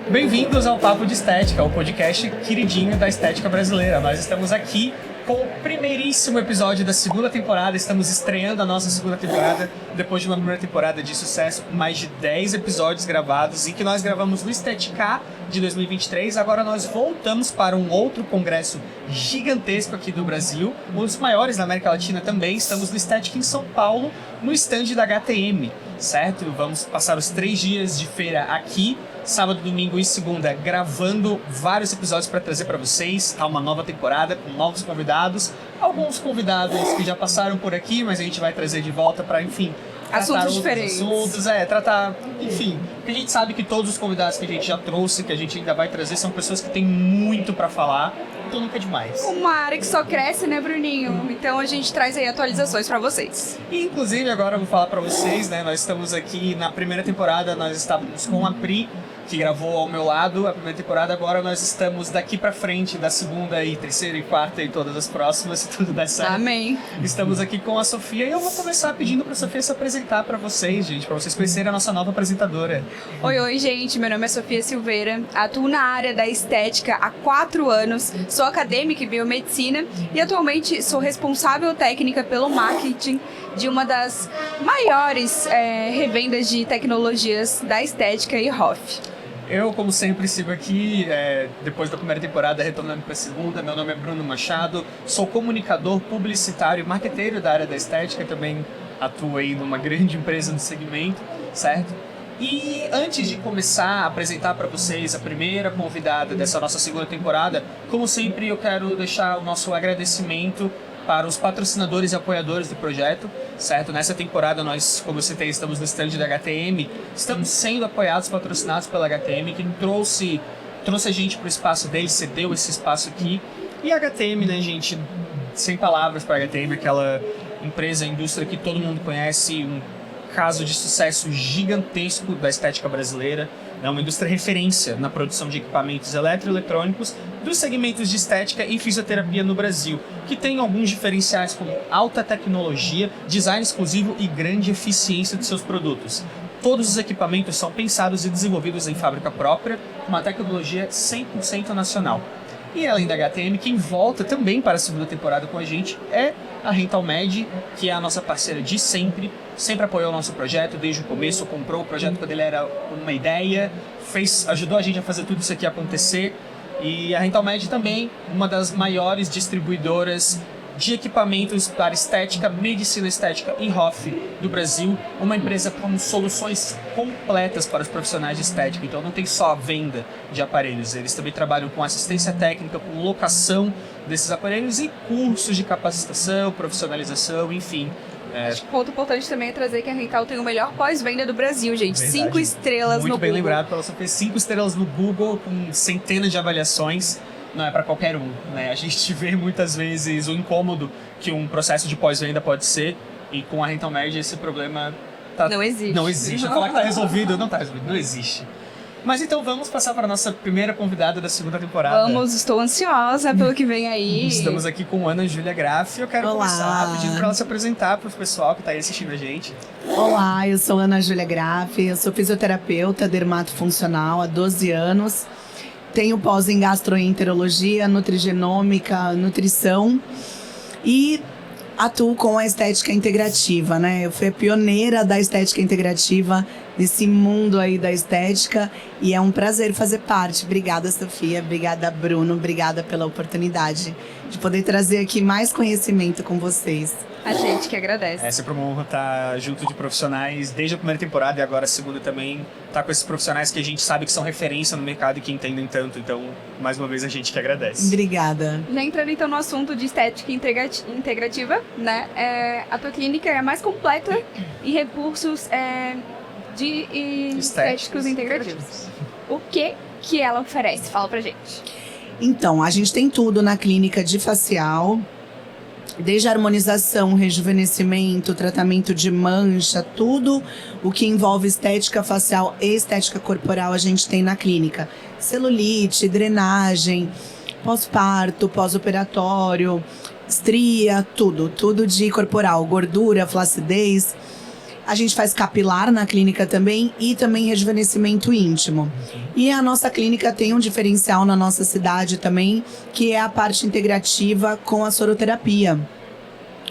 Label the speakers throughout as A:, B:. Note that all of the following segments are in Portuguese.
A: Bem-vindos ao Papo de Estética, o podcast queridinho da estética brasileira. Nós estamos aqui com o primeiríssimo episódio da segunda temporada. Estamos estreando a nossa segunda temporada depois de uma primeira temporada de sucesso, com mais de 10 episódios gravados, e que nós gravamos no Estética de 2023. Agora nós voltamos para um outro congresso gigantesco aqui do Brasil, um dos maiores da América Latina também. Estamos no Estética em São Paulo, no stand da HTM, certo? Vamos passar os 3 dias de feira aqui, sábado, domingo e segunda, gravando vários episódios para trazer para vocês. Há uma nova temporada com novos convidados, alguns convidados que já passaram por aqui, mas a gente vai trazer de volta para, enfim,
B: assuntos diferentes.
A: Tratar, enfim, porque a gente sabe que todos os convidados que a gente já trouxe, que a gente ainda vai trazer, são pessoas que têm muito para falar, então nunca é demais.
B: Uma área que só cresce, né, Bruninho? Então a gente traz aí atualizações para vocês.
A: E, inclusive, agora eu vou falar para vocês, né, nós estamos aqui na primeira temporada, nós estávamos com a Pri, que gravou ao meu lado a primeira temporada. Agora nós estamos daqui pra frente, da segunda e terceira e quarta e todas as próximas, se tudo der certo.
B: Amém.
A: Estamos aqui com a Sofia e eu vou começar pedindo pra Sofia se apresentar pra vocês, gente, pra vocês conhecerem a nossa nova apresentadora.
B: Oi, gente, meu nome é Sofia Silveira, atuo na área da estética há 4 anos, sou acadêmica em biomedicina e atualmente sou responsável técnica pelo marketing de uma das maiores revendas de tecnologias da estética e Hoff.
A: Eu, como sempre, sigo aqui, depois da primeira temporada, retornando para a segunda. Meu nome é Bruno Machado, sou comunicador, publicitário e marqueteiro da área da estética, também atuo aí numa grande empresa no segmento, certo? E antes de começar a apresentar para vocês a primeira convidada dessa nossa segunda temporada, como sempre, eu quero deixar o nosso agradecimento para os patrocinadores e apoiadores do projeto, certo? Nessa temporada nós, como eu citei, estamos no stand da HTM, estamos sendo apoiados, patrocinados pela HTM, que trouxe a gente para o espaço deles, cedeu esse espaço aqui. E a HTM, né, gente, sem palavras para a HTM, aquela empresa, indústria que todo mundo conhece, um caso de sucesso gigantesco da estética brasileira, é uma indústria referência na produção de equipamentos eletroeletrônicos dos segmentos de estética e fisioterapia no Brasil, que tem alguns diferenciais como alta tecnologia, design exclusivo e grande eficiência de seus produtos. Todos os equipamentos são pensados e desenvolvidos em fábrica própria, com uma tecnologia 100% nacional. E além da HTM, quem volta também para a segunda temporada com a gente é a RentalMed, que é a nossa parceira de sempre apoiou o nosso projeto desde o começo, comprou o projeto quando ele era uma ideia, ajudou a gente a fazer tudo isso aqui acontecer. E a RentalMed também, uma das maiores distribuidoras de equipamentos para estética, medicina estética e Hoff do Brasil, uma empresa com soluções completas para os profissionais de estética. Então não tem só a venda de aparelhos, eles também trabalham com assistência técnica, com locação desses aparelhos e cursos de capacitação, profissionalização, enfim.
B: Acho que um ponto importante também é trazer que a Rental tem o melhor pós-venda do Brasil, gente.
A: Verdade.
B: 5 estrelas no Google.
A: Muito bem lembrado, ela só fez 5 estrelas no Google, com centenas de avaliações. Não é para qualquer um, né? A gente vê muitas vezes o incômodo que um processo de pós-venda pode ser, e com a RentalMed esse problema
B: não existe.
A: Não existe. Eu falar que tá resolvido, não tá resolvido, não existe. Mas então vamos passar para a nossa primeira convidada da segunda temporada.
B: Vamos, estou ansiosa pelo que vem aí.
A: Estamos aqui com Ana Júlia Graff. Eu quero começar pedindo para ela se apresentar para o pessoal que está aí assistindo a gente.
C: Olá, eu sou Ana Júlia Graff, eu sou fisioterapeuta dermatofuncional há 12 anos. Tenho pós em gastroenterologia, nutrigenômica, nutrição e atuo com a estética integrativa, né? Eu fui a pioneira da estética integrativa nesse mundo aí da estética e é um prazer fazer parte. Obrigada, Sofia. Obrigada, Bruno. Obrigada pela oportunidade de poder trazer aqui mais conhecimento com vocês.
B: A gente que agradece.
A: É sempre uma honra estar junto de profissionais desde a primeira temporada e agora a segunda também. Tá com esses profissionais que a gente sabe que são referência no mercado e que entendem tanto. Então, mais uma vez, a gente que agradece.
C: Obrigada.
B: Já entrando então no assunto de estética integrativa, né? A tua clínica é a mais completa em recursos de estéticos integrativos. O que ela oferece? Fala pra gente.
C: Então, a gente tem tudo na clínica de facial. Desde harmonização, rejuvenescimento, tratamento de mancha, tudo o que envolve estética facial e estética corporal a gente tem na clínica. Celulite, drenagem, pós-parto, pós-operatório, estria, tudo de corporal, gordura, flacidez. A gente faz capilar na clínica também e também rejuvenescimento íntimo. E a nossa clínica tem um diferencial na nossa cidade também, que é a parte integrativa com a soroterapia,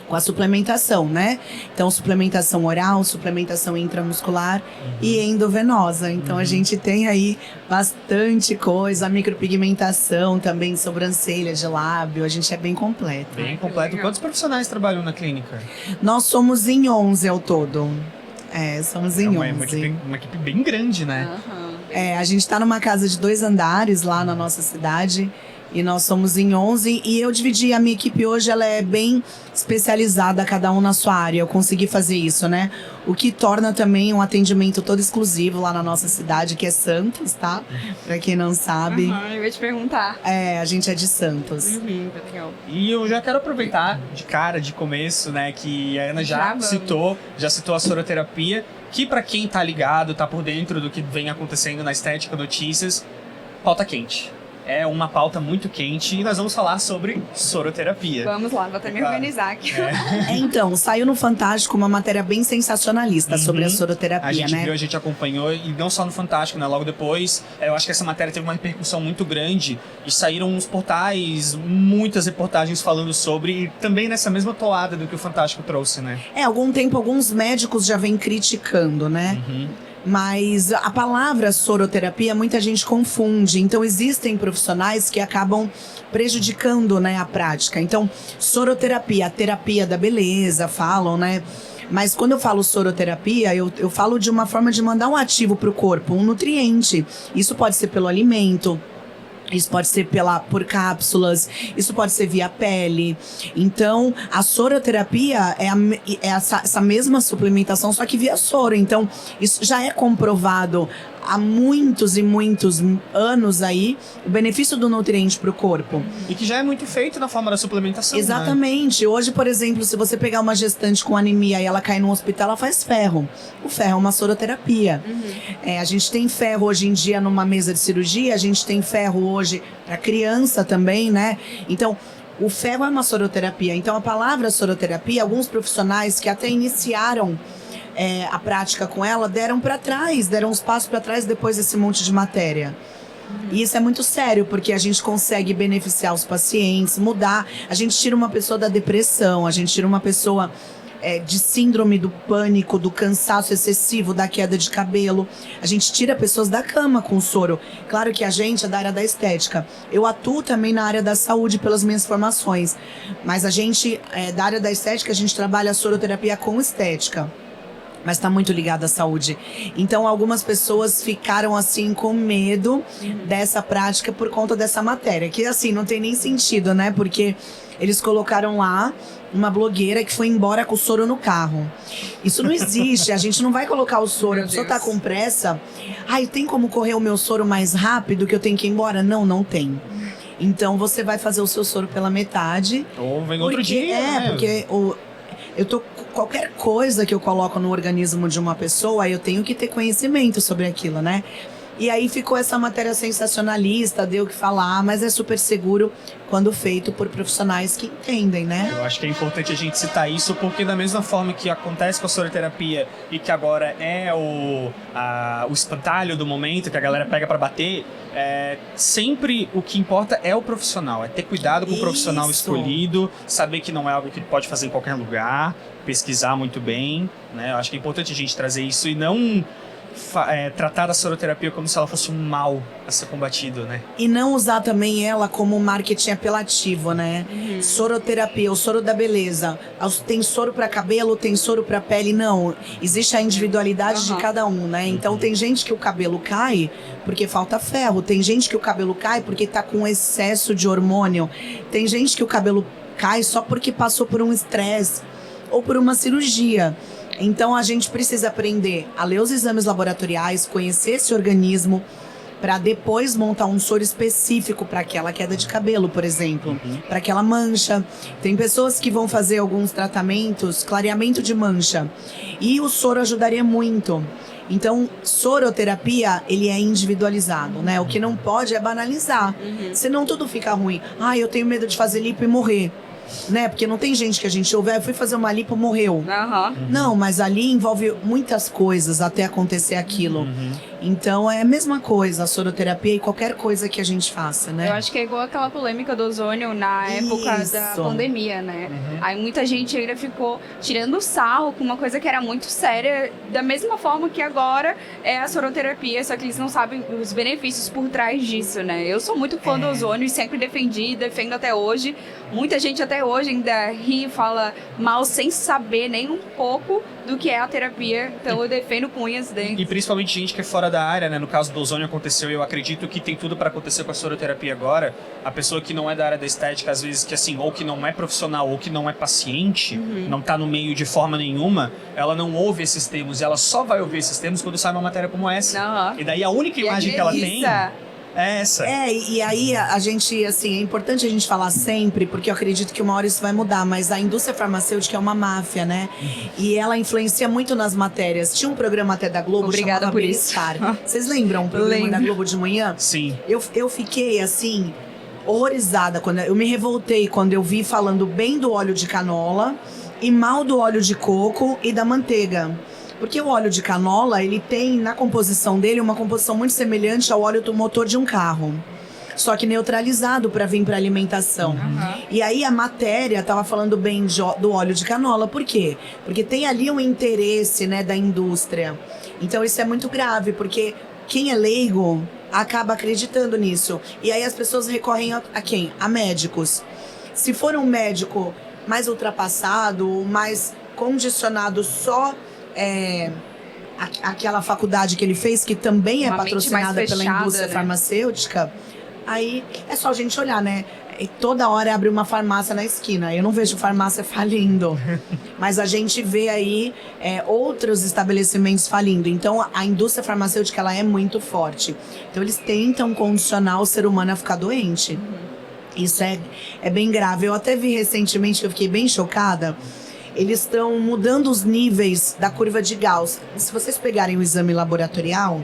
C: com a suplementação, né? Então, suplementação oral, suplementação intramuscular e endovenosa. Então, a gente tem aí bastante coisa, a micropigmentação também, sobrancelha, de lábio, a gente é bem completo.
A: Bem completo. Quantos profissionais trabalham na clínica?
C: Nós somos em 11 ao todo. Somos em 11.
A: Uma equipe bem grande, né?
C: A gente tá numa casa de 2 andares lá na nossa cidade. E nós somos em 11 e eu dividi a minha equipe hoje, ela é bem especializada, cada um na sua área. Eu consegui fazer isso, né? O que torna também um atendimento todo exclusivo lá na nossa cidade, que é Santos, tá? Pra quem não sabe.
B: Eu ia te perguntar.
C: A gente é de Santos.
B: Legal.
A: E eu já quero aproveitar de cara, de começo, né, que a Ana já citou a soroterapia, que pra quem tá ligado, tá por dentro do que vem acontecendo na Estética Notícias, pauta quente. É uma pauta muito quente e nós vamos falar sobre soroterapia.
B: Vamos lá, vou até me organizar aqui.
C: Então, saiu no Fantástico uma matéria bem sensacionalista sobre a soroterapia,
A: a gente
C: né?
A: viu, a gente acompanhou, e não só no Fantástico, né? Logo depois, eu acho que essa matéria teve uma repercussão muito grande e saíram uns portais, muitas reportagens falando sobre, e também nessa mesma toada do que o Fantástico trouxe, né?
C: Há algum tempo, alguns médicos já vêm criticando, né? Mas a palavra soroterapia muita gente confunde. Então existem profissionais que acabam prejudicando, né, a prática. Então, soroterapia, a terapia da beleza, falam, né? Mas quando eu falo soroterapia, eu falo de uma forma de mandar um ativo para o corpo, um nutriente. Isso pode ser pelo alimento. Isso pode ser por cápsulas, isso pode ser via pele. Então, a soroterapia é essa mesma suplementação, só que via soro. Então, isso já é comprovado há muitos e muitos anos aí, o benefício do nutriente para o corpo.
A: E que já é muito feito na forma da suplementação,
C: Exatamente.
A: Né?
C: Hoje, por exemplo, se você pegar uma gestante com anemia e ela cai no hospital, ela faz ferro. O ferro é uma soroterapia. A gente tem ferro hoje em dia numa mesa de cirurgia, a gente tem ferro hoje para criança também, né? Então, o ferro é uma soroterapia. Então, a palavra soroterapia, alguns profissionais que até iniciaram a prática com ela, deram uns passos para trás depois desse monte de matéria. E isso é muito sério, porque a gente consegue beneficiar os pacientes, mudar. A gente tira uma pessoa da depressão, a gente tira uma pessoa de síndrome do pânico, do cansaço excessivo, da queda de cabelo. A gente tira pessoas da cama com soro. Claro que a gente é da área da estética. Eu atuo também na área da saúde pelas minhas formações. Mas a gente, da área da estética, a gente trabalha a soroterapia com estética. Mas está muito ligado à saúde. Então, algumas pessoas ficaram, assim, com medo dessa prática por conta dessa matéria. Que, assim, não tem nem sentido, né? Porque eles colocaram lá uma blogueira que foi embora com o soro no carro. Isso não existe. A gente não vai colocar o soro. A pessoa tá com pressa. Ai, tem como correr o meu soro mais rápido que eu tenho que ir embora? Não, não tem. Então, você vai fazer o seu soro pela metade.
A: Ou vem outro dia, né?
C: Porque qualquer coisa que eu coloco no organismo de uma pessoa, eu tenho que ter conhecimento sobre aquilo, né? E aí ficou essa matéria sensacionalista, deu o que falar, mas é super seguro quando feito por profissionais que entendem, né?
A: Eu acho que é importante a gente citar isso, porque da mesma forma que acontece com a soroterapia e que agora é o espantalho do momento, que a galera pega pra bater, sempre o que importa é o profissional, é ter cuidado com o profissional escolhido, saber que não é algo que pode fazer em qualquer lugar, pesquisar muito bem, né? Eu acho que é importante a gente trazer isso e não tratar a soroterapia como se ela fosse um mal a ser combatido, né?
C: E não usar também ela como marketing apelativo, né? Soroterapia, o soro da beleza. Tem soro para cabelo, tem soro para pele, não. Existe a individualidade de cada um, né? Então tem gente que o cabelo cai porque falta ferro, tem gente que o cabelo cai porque tá com excesso de hormônio, tem gente que o cabelo cai só porque passou por um estresse ou por uma cirurgia. Então, a gente precisa aprender a ler os exames laboratoriais, conhecer esse organismo, para depois montar um soro específico para aquela queda de cabelo, por exemplo, para aquela mancha. Tem pessoas que vão fazer alguns tratamentos, clareamento de mancha, e o soro ajudaria muito. Então, soroterapia, ele é individualizado, né? O que não pode é banalizar, senão tudo fica ruim. Eu tenho medo de fazer lipo e morrer. né? Porque não tem gente que a gente ouve, eu fui fazer uma lipo, morreu. Não, mas ali envolve muitas coisas até acontecer aquilo. Então é a mesma coisa, a soroterapia e qualquer coisa que a gente faça, né?
B: Eu acho que é igual aquela polêmica do ozônio na época da pandemia, né? Aí muita gente ainda ficou tirando sarro com uma coisa que era muito séria, da mesma forma que agora é a soroterapia, só que eles não sabem os benefícios por trás disso, né? Eu sou muito fã do ozônio e sempre defendi, defendo até hoje. Muita gente até hoje ainda ri e fala mal sem saber nem um pouco do que é a terapia, então eu defendo com unhas dentes.
A: E principalmente gente que é fora da área, né? No caso do ozônio aconteceu, eu acredito que tem tudo para acontecer com a soroterapia agora. A pessoa que não é da área da estética, às vezes que assim, ou que não é profissional, ou que não é paciente, não tá no meio de forma nenhuma, ela não ouve esses termos, e ela só vai ouvir esses termos quando sai uma matéria como essa. E daí a única imagem que ela tem é essa.
C: E aí a gente, assim, é importante a gente falar sempre, porque eu acredito que uma hora isso vai mudar, mas a indústria farmacêutica é uma máfia, né? E ela influencia muito nas matérias. Tinha um programa até da Globo chamado
B: por isso.
C: Vocês lembram o programa da Globo de manhã?
A: Sim.
C: Eu fiquei, assim, horrorizada. Eu me revoltei quando eu vi falando bem do óleo de canola e mal do óleo de coco e da manteiga. Porque o óleo de canola, ele tem na composição dele uma composição muito semelhante ao óleo do motor de um carro. Só que neutralizado para vir para alimentação. E aí a matéria tava falando bem do óleo de canola. Por quê? Porque tem ali um interesse, né, da indústria. Então isso é muito grave, porque quem é leigo acaba acreditando nisso. E aí as pessoas recorrem a quem? A médicos. Se for um médico mais ultrapassado, mais condicionado só... aquela faculdade que ele fez, que também é patrocinada pela indústria farmacêutica, aí é só a gente olhar, né? E toda hora abre uma farmácia na esquina. Eu não vejo farmácia falindo, mas a gente vê aí outros estabelecimentos falindo. Então a indústria farmacêutica, ela é muito forte. Então eles tentam condicionar o ser humano a ficar doente. Isso é bem grave. Eu até vi recentemente, que eu fiquei bem chocada. Eles estão mudando os níveis da curva de Gauss. Se vocês pegarem o exame laboratorial,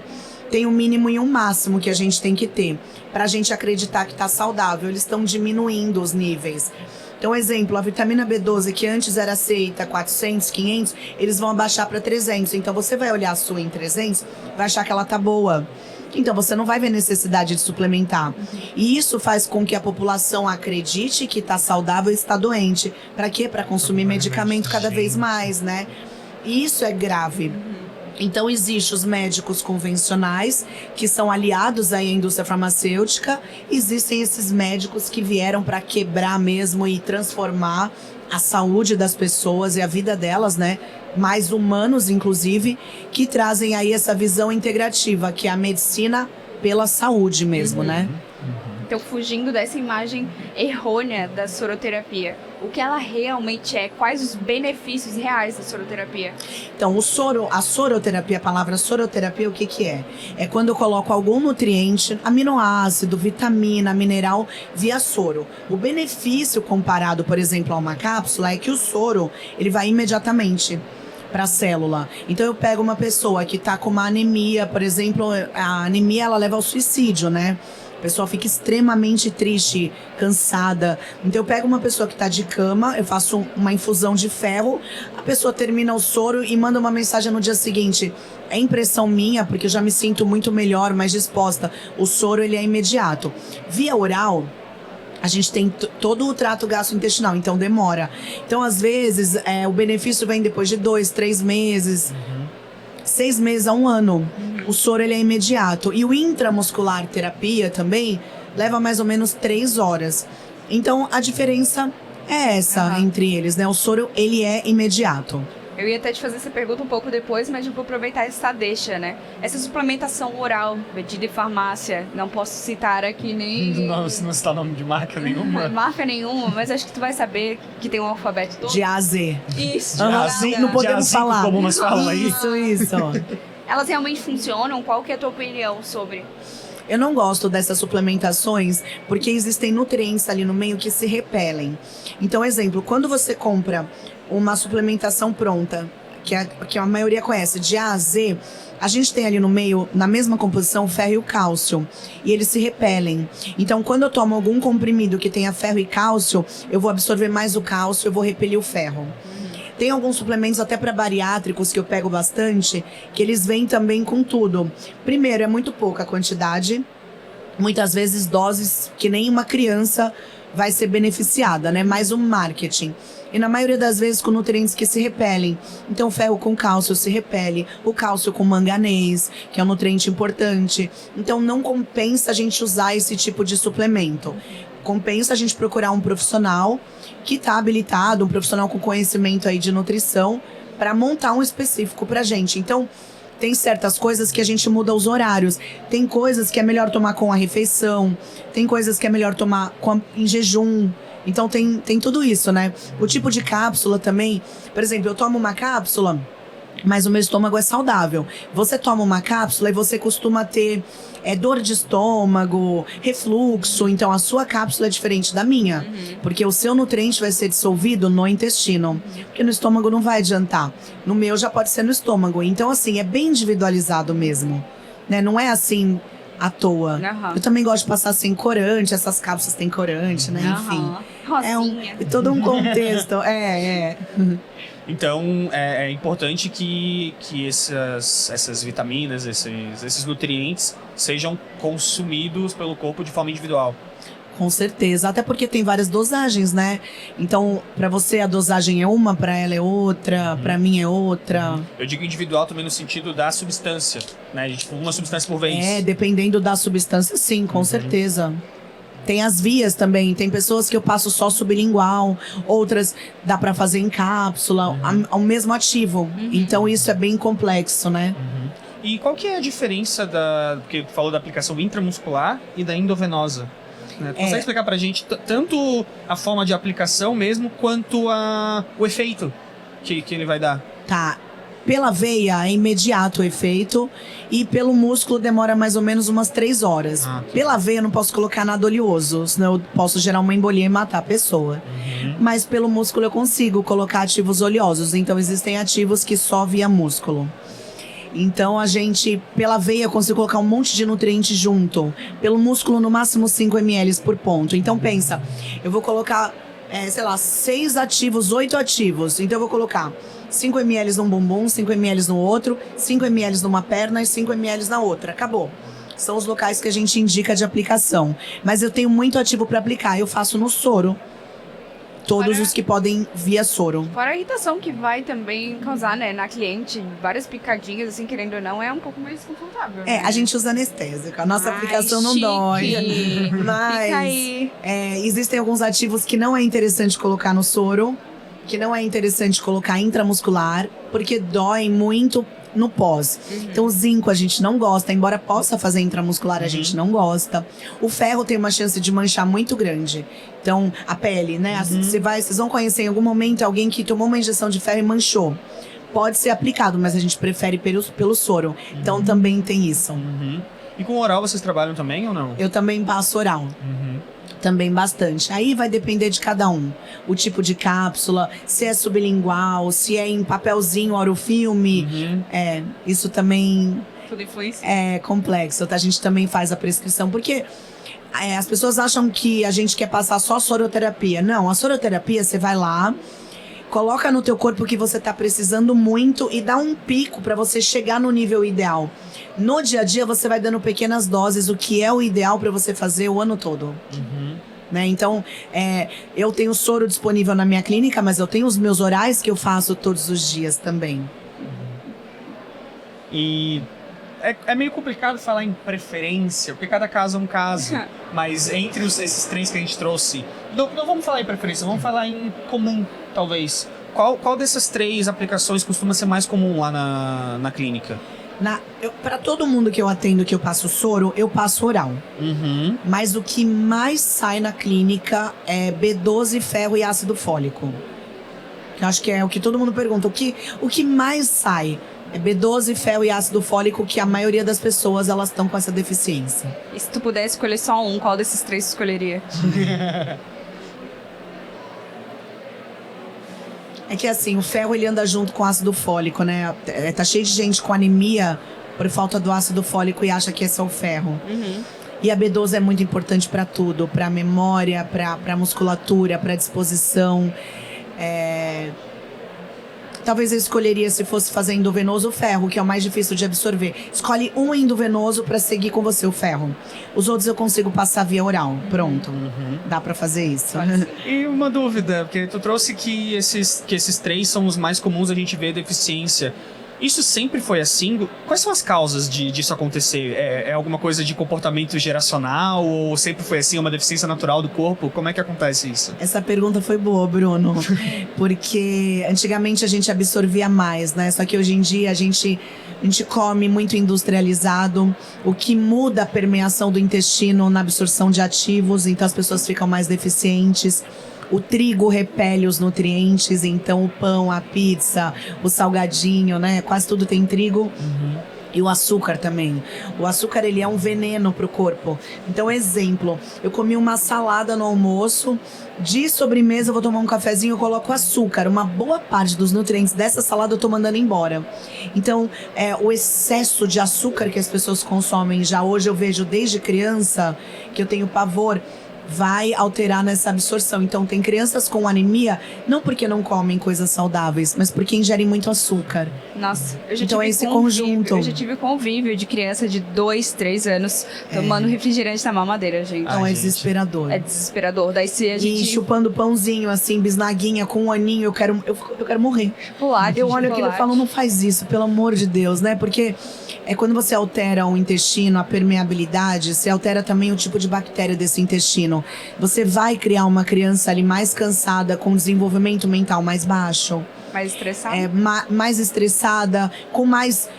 C: tem um mínimo e um máximo que a gente tem que ter para a gente acreditar que está saudável. Eles estão diminuindo os níveis. Então, exemplo, a vitamina B12, que antes era aceita 400, 500, eles vão abaixar para 300. Então, você vai olhar a sua em 300, vai achar que ela tá boa. Então, você não vai ver necessidade de suplementar. E isso faz com que a população acredite que está saudável e está doente. Para quê? Para consumir medicamento cada vez mais, né? E isso é grave. Então, existem os médicos convencionais, que são aliados aí à indústria farmacêutica. Existem esses médicos que vieram para quebrar mesmo e transformar a saúde das pessoas e a vida delas, né? Mais humanos, inclusive, que trazem aí essa visão integrativa, que é a medicina pela saúde mesmo, né?
B: Então, fugindo dessa imagem errônea da soroterapia, o que ela realmente é? Quais os benefícios reais da soroterapia?
C: Então, a soroterapia, a palavra soroterapia, o que que é? É quando eu coloco algum nutriente, aminoácido, vitamina, mineral, via soro. O benefício comparado, por exemplo, a uma cápsula é que o soro, ele vai imediatamente para a célula. Então eu pego uma pessoa que está com uma anemia, por exemplo, a anemia ela leva ao suicídio, né? A pessoa fica extremamente triste, cansada. Então eu pego uma pessoa que está de cama, eu faço uma infusão de ferro, a pessoa termina o soro e manda uma mensagem no dia seguinte. É impressão minha, porque eu já me sinto muito melhor, mais disposta. O soro, ele é imediato. Via oral, a gente tem todo o trato gastrointestinal, então demora. Então, às vezes, o benefício vem depois de 2, 3 meses, 6 meses a 1 ano. O soro, ele é imediato. E o intramuscular terapia também leva mais ou menos 3 horas. Então, a diferença é essa entre eles, né? O soro, ele é imediato.
B: Eu ia até te fazer essa pergunta um pouco depois, mas eu vou aproveitar essa deixa, né? Essa suplementação oral, vendida em farmácia, não posso citar aqui nem...
A: Não citar nome de marca nenhuma.
B: Marca nenhuma, mas acho que tu vai saber que tem um alfabeto todo.
C: De A a Z.
B: Isso.
C: Não podemos falar.
A: Como nós falamos aí.
C: Isso.
B: Elas realmente funcionam? Qual que é a tua opinião sobre?
C: Eu não gosto dessas suplementações porque existem nutrientes ali no meio que se repelem. Então, exemplo, quando você compra uma suplementação pronta, que a maioria conhece, de A a Z, a gente tem ali no meio, na mesma composição, o ferro e o cálcio. E eles se repelem. Então, quando eu tomo algum comprimido que tenha ferro e cálcio, eu vou absorver mais o cálcio, eu vou repelir o ferro. Tem alguns suplementos até para bariátricos que eu pego bastante, que eles vêm também com tudo. Primeiro, é muito pouca quantidade. Muitas vezes doses que nem uma criança vai ser beneficiada, né? Mais um marketing. E na maioria das vezes com nutrientes que se repelem. Então, o ferro com cálcio se repele, o cálcio com manganês, que é um nutriente importante. Então, não compensa a gente usar esse tipo de suplemento. Compensa a gente procurar um profissional que está habilitado, um profissional com conhecimento aí de nutrição, para montar um específico pra gente. Então, tem certas coisas que a gente muda os horários. Tem coisas que é melhor tomar com a refeição. Tem coisas que é melhor tomar em jejum. Então tem tudo isso, né? O tipo de cápsula também. Por exemplo, eu tomo uma cápsula, mas o meu estômago é saudável. Você toma uma cápsula e você costuma ter dor de estômago, refluxo. Então a sua cápsula é diferente da minha. Porque o seu nutriente vai ser dissolvido no intestino. Porque no estômago não vai adiantar. No meu já pode ser no estômago. Então assim, é bem individualizado mesmo. Né? Não é assim à toa. Eu também gosto de passar sem corante. Essas cápsulas têm corante, né? Enfim.
B: Rosinha.
C: É todo um contexto.
A: Então, é importante que essas vitaminas, esses nutrientes sejam consumidos pelo corpo de forma individual.
C: Com certeza, até porque tem várias dosagens, né? Então, pra você a dosagem é uma, pra ela é outra, pra mim é outra.
A: Eu digo individual também no sentido da substância, né? Tipo, uma substância por vez.
C: Dependendo da substância, sim, com certeza. Tem as vias também, tem pessoas que eu passo só sublingual, outras dá pra fazer em cápsula, ao mesmo ativo. Então isso é bem complexo, né?
A: E qual que é a diferença porque falou da aplicação intramuscular e da endovenosa? Né? Tu consegue explicar pra gente tanto a forma de aplicação mesmo, quanto o efeito que ele vai dar?
C: Tá. Pela veia é imediato o efeito e pelo músculo demora mais ou menos umas 3 horas. Pela veia eu não posso colocar nada oleoso, senão eu posso gerar uma embolia e matar a pessoa. Mas pelo músculo eu consigo colocar ativos oleosos, então existem ativos que só via músculo. Então a gente, pela veia, eu consigo colocar um monte de nutriente junto. Pelo músculo, no máximo 5 ml por ponto. Então pensa, eu vou colocar, 6 ativos, 8 ativos. Então eu vou colocar 5 ml num bumbum, 5 ml no outro, 5 ml numa perna e 5 ml na outra. Acabou. São os locais que a gente indica de aplicação. Mas eu tenho muito ativo para aplicar. Eu faço no soro. Todos os que podem via soro.
B: Fora a irritação que vai também causar, né, na cliente, várias picadinhas, assim, querendo ou não, é um pouco mais desconfortável. Né?
C: A gente usa anestésico. A nossa aplicação não dói. Mas existem alguns ativos que não é interessante colocar no soro, que não é interessante colocar intramuscular, porque dói muito no pós. Então o zinco a gente não gosta, embora possa fazer intramuscular, a gente não gosta. O ferro tem uma chance de manchar muito grande. Então a pele, né? Vocês vão conhecer em algum momento alguém que tomou uma injeção de ferro e manchou. Pode ser aplicado, mas a gente prefere pelo soro. Então também tem isso.
A: E com oral vocês trabalham também ou não?
C: Eu também passo oral. Também bastante. Aí vai depender de cada um. O tipo de cápsula, se é sublingual, se é em papelzinho, orofilme. Isso também
B: tudo influencia.
C: É complexo. A gente também faz a prescrição, porque as pessoas acham que a gente quer passar só soroterapia. Não, a soroterapia você vai lá, coloca no teu corpo o que você tá precisando muito e dá um pico para você chegar no nível ideal. No dia a dia você vai dando pequenas doses, o que é o ideal para você fazer o ano todo. Né? Então, eu tenho soro disponível na minha clínica, mas eu tenho os meus orais que eu faço todos os dias também.
A: E é meio complicado falar em preferência, porque cada caso é um caso. Mas entre esses 3 que a gente trouxe, não vamos falar em preferência, vamos falar em comum, talvez. Qual dessas 3 aplicações costuma ser mais comum lá na clínica?
C: Para todo mundo que eu atendo que eu passo soro, eu passo oral. Mas o que mais sai na clínica é B12, ferro e ácido fólico. Eu acho que é o que todo mundo pergunta. O que mais sai é B12, ferro e ácido fólico, que a maioria das pessoas elas estão com essa deficiência.
B: E se tu pudesse escolher só um, qual desses 3 tu escolheria?
C: É que assim, o ferro ele anda junto com o ácido fólico, né? Tá cheio de gente com anemia por falta do ácido fólico e acha que é só o ferro. E a B12 é muito importante para tudo, para memória, para musculatura, para disposição. Talvez eu escolheria, se fosse fazer endovenoso, o ferro, que é o mais difícil de absorver. Escolhe um endovenoso para seguir com você o ferro. Os outros eu consigo passar via oral. Pronto. Dá para fazer isso.
A: E uma dúvida, porque tu trouxe que esses 3 são os mais comuns a gente ver deficiência. Isso sempre foi assim? Quais são as causas disso acontecer? É alguma coisa de comportamento geracional? Ou sempre foi assim, uma deficiência natural do corpo? Como é que acontece isso?
C: Essa pergunta foi boa, Bruno. Porque antigamente a gente absorvia mais, né? Só que hoje em dia a gente come muito industrializado, o que muda a permeação do intestino na absorção de ativos, então as pessoas ficam mais deficientes. O trigo repele os nutrientes, então o pão, a pizza, o salgadinho, né? Quase tudo tem trigo. E o açúcar também. O açúcar, ele é um veneno pro corpo. Então, exemplo, eu comi uma salada no almoço, de sobremesa eu vou tomar um cafezinho, eu coloco açúcar. Uma boa parte dos nutrientes dessa salada eu tô mandando embora. Então, o excesso de açúcar que as pessoas consomem, já hoje eu vejo desde criança, que eu tenho pavor, vai alterar nessa absorção. Então tem crianças com anemia, não porque não comem coisas saudáveis, mas porque ingerem muito açúcar.
B: Nossa, eu já
C: então
B: tive
C: é esse conjunto.
B: Eu já tive convívio de criança de 2, 3 anos tomando refrigerante na mamadeira, gente.
C: Então é desesperador.
B: É desesperador. Daí se a gente...
C: E chupando pãozinho, assim, bisnaguinha, com um aninho, eu quero morrer.
B: Chocolate,
C: eu olho aquilo e falo, não faz isso, pelo amor de Deus, né? Porque quando você altera o intestino, a permeabilidade, você altera também o tipo de bactéria desse intestino. Você vai criar uma criança ali mais cansada, com desenvolvimento mental mais baixo.
B: Mais estressada?
C: Mais estressada, com mais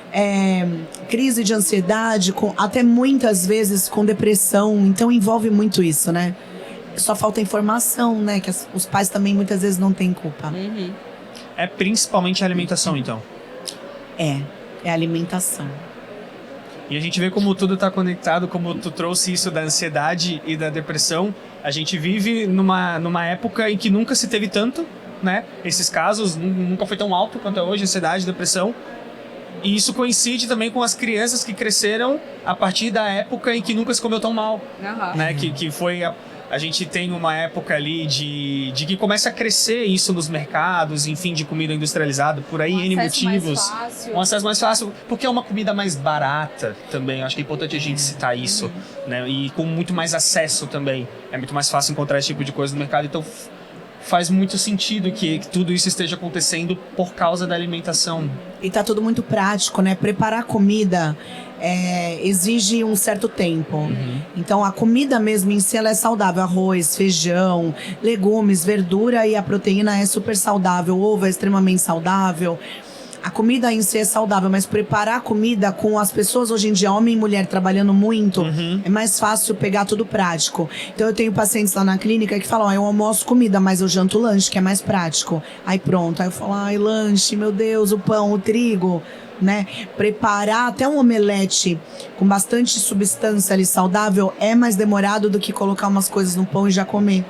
C: crise de ansiedade, até muitas vezes com depressão. Então envolve muito isso, né? Só falta informação, né? Que os pais também muitas vezes não têm culpa.
A: É principalmente a alimentação, então?
C: É a alimentação.
A: E a gente vê como tudo está conectado, como tu trouxe isso da ansiedade e da depressão. A gente vive numa época em que nunca se teve tanto, né? Esses casos nunca foi tão alto quanto é hoje, ansiedade, depressão. E isso coincide também com as crianças que cresceram a partir da época em que nunca se comeu tão mal, né? Que foi a gente tem uma época ali de que começa a crescer isso nos mercados, enfim, de comida industrializada, por aí, N motivos. Um acesso mais fácil, porque é uma comida mais barata também. Acho que é importante a gente citar isso, né? E com muito mais acesso também. É muito mais fácil encontrar esse tipo de coisa no mercado, então faz muito sentido que tudo isso esteja acontecendo por causa da alimentação.
C: E tá tudo muito prático, né? Preparar comida exige um certo tempo. Então a comida mesmo em si ela é saudável. Arroz, feijão, legumes, verdura e a proteína é super saudável. O ovo é extremamente saudável. A comida em si é saudável, mas preparar a comida com as pessoas hoje em dia, homem e mulher trabalhando muito, é mais fácil pegar tudo prático. Então eu tenho pacientes lá na clínica que falam, eu almoço comida, mas eu janto lanche, que é mais prático. Aí pronto, aí eu falo, lanche, meu Deus, o pão, o trigo, né? Preparar até um omelete com bastante substância ali saudável é mais demorado do que colocar umas coisas no pão e já comer.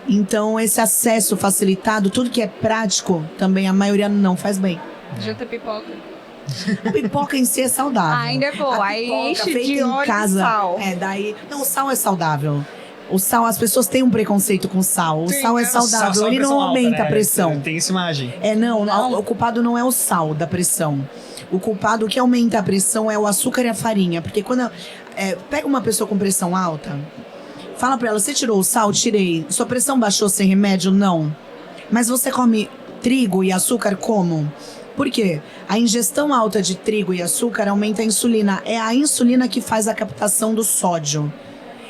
C: Então esse acesso facilitado, tudo que é prático, também a maioria não faz bem.
B: Janta pipoca.
C: A pipoca em si é saudável.
B: Ainda é boa. Aí enche de óleo e sal.
C: Não, o sal é saudável. O sal, as pessoas têm um preconceito com sal. O sal é saudável, ele não aumenta a pressão.
A: Tem essa imagem.
C: O culpado não é o sal da pressão. O culpado, o que aumenta a pressão é o açúcar e a farinha. Porque quando pega uma pessoa com pressão alta, fala pra ela, você tirou o sal? Tirei. Sua pressão baixou sem remédio? Não. Mas você come trigo e açúcar como? Por quê? A ingestão alta de trigo e açúcar aumenta a insulina. É a insulina que faz a captação do sódio.